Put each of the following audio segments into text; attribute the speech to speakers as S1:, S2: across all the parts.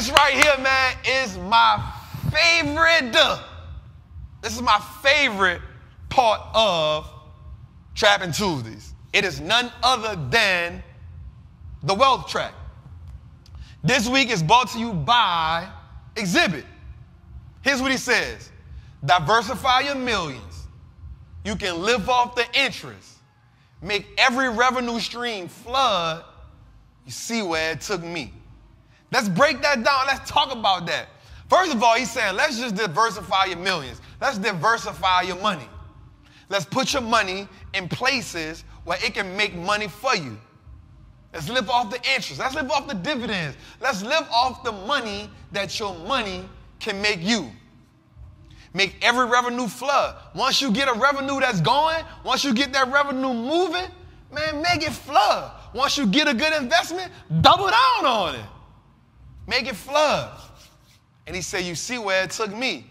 S1: This right here, man, is my favorite. This is my favorite part of Trapping Tuesdays. It is none other than the wealth track. This week is brought to you by Xzibit. Here's what he says. Diversify your millions. You can live off the interest. Make every revenue stream flood. You see where it took me. Let's break that down. Let's talk about that. First of all, he's saying, let's just diversify your millions. Let's diversify your money. Let's put your money in places where it can make money for you. Let's live off the interest. Let's live off the dividends. Let's live off the money that your money can make you. Make every revenue flood. Once you get a revenue that's going, once you get that revenue moving, man, make it flood. Once you get a good investment, double down on it. Make it flood. And he said, you see where it took me.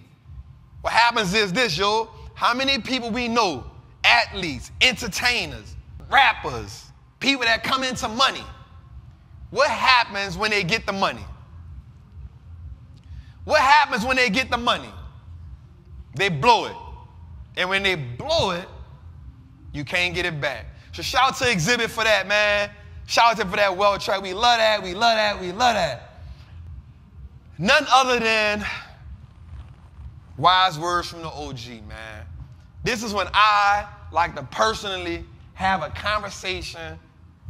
S1: What happens is this, yo. How many people we know, athletes, entertainers, rappers, people that come into money, what happens when they get the money? What happens when they get the money? They blow it. And when they blow it, you can't get it back. So shout out to Xzibit for that, man. Shout out to him for that wealth track. We love that, we love that, we love that. None other than wise words from the OG, man. This is when I like to personally have a conversation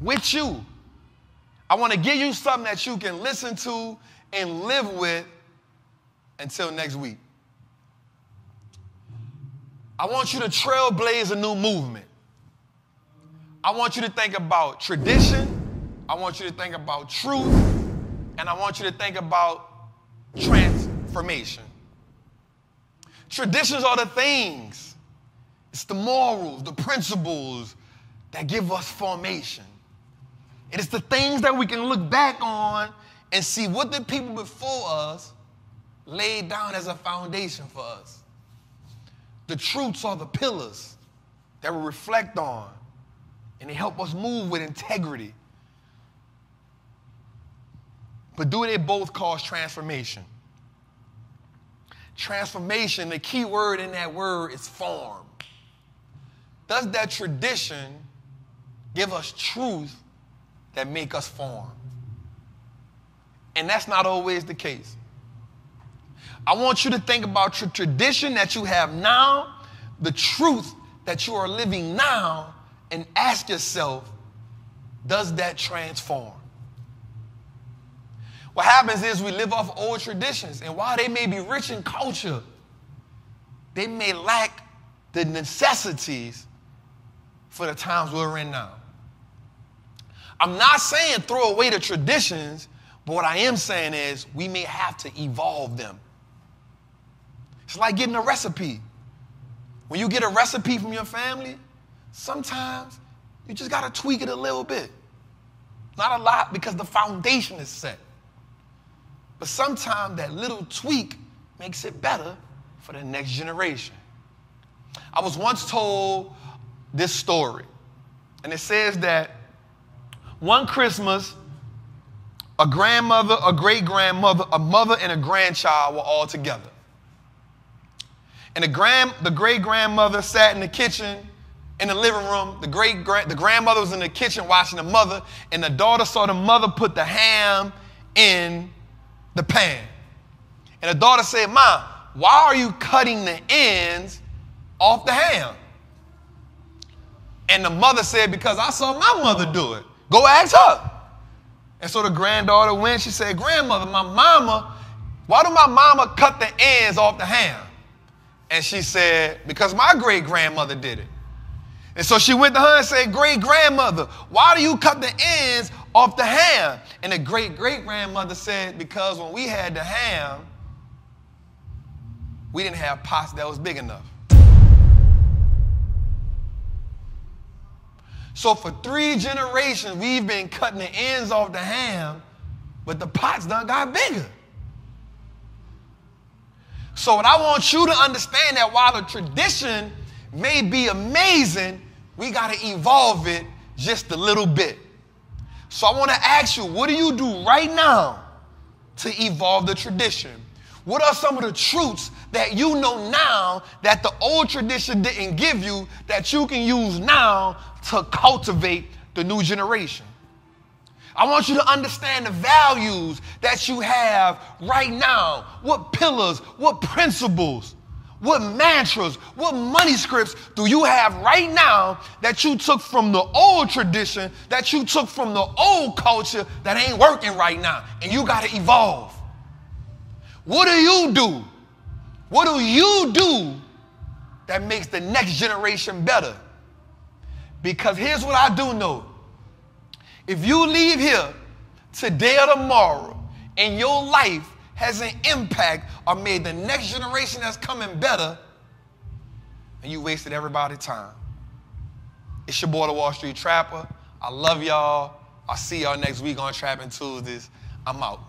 S1: with you. I want to give you something that you can listen to and live with until next week. I want you to trailblaze a new movement. I want you to think about tradition. I want you to think about truth. And I want you to think about transformation. Traditions are the things. It's the morals, the principles that give us formation. It is the things that we can look back on and see what the people before us laid down as a foundation for us. The truths are the pillars that we reflect on, and they help us move with integrity. But do they both cause transformation? Transformation, the key word in that word is form. Does that tradition give us truth that make us form? And that's not always the case. I want you to think about your tradition that you have now, the truth that you are living now, and ask yourself, does that transform? What happens is we live off old traditions, and while they may be rich in culture, they may lack the necessities for the times we're in now. I'm not saying throw away the traditions, but what I am saying is we may have to evolve them. It's like getting a recipe. When you get a recipe from your family, sometimes you just got to tweak it a little bit. Not a lot because the foundation is set. But sometimes that little tweak makes it better for the next generation. I was once told this story, and it says that one Christmas, a grandmother, a great-grandmother, a mother, and a grandchild were all together. And the great-grandmother sat in the kitchen, in the living room. The grandmother was in the kitchen watching the mother, and the daughter saw the mother put the ham in the pan. And the daughter said, "Mom, why are you cutting the ends off the ham?" And the mother said, "Because I saw my mother do it. Go ask her." And so the granddaughter went. She said, "Grandmother, why do my mama cut the ends off the ham?" And she said, "Because my great-grandmother did it." And so she went to her and said, "Great-grandmother, why do you cut the ends off the ham?" And the great-great-grandmother said, "Because when we had the ham, we didn't have pots that was big enough." So for 3 generations, we've been cutting the ends off the ham, but the pots done got bigger. So what I want you to understand that while the tradition may be amazing, we got to evolve it just a little bit. So I want to ask you, what do you do right now to evolve the tradition? What are some of the truths that you know now that the old tradition didn't give you that you can use now to cultivate the new generation? I want you to understand the values that you have right now. What pillars, what principles, what mantras, what money scripts do you have right now that you took from the old tradition, that you took from the old culture that ain't working right now, and you got to evolve? What do you do? What do you do that makes the next generation better? Because here's what I do know. If you leave here today or tomorrow and your life has an impact or made the next generation that's coming better, and you wasted everybody's time. It's your boy, the Wall Street Trapper. I love y'all. I'll see y'all next week on Trapping Tuesdays. I'm out.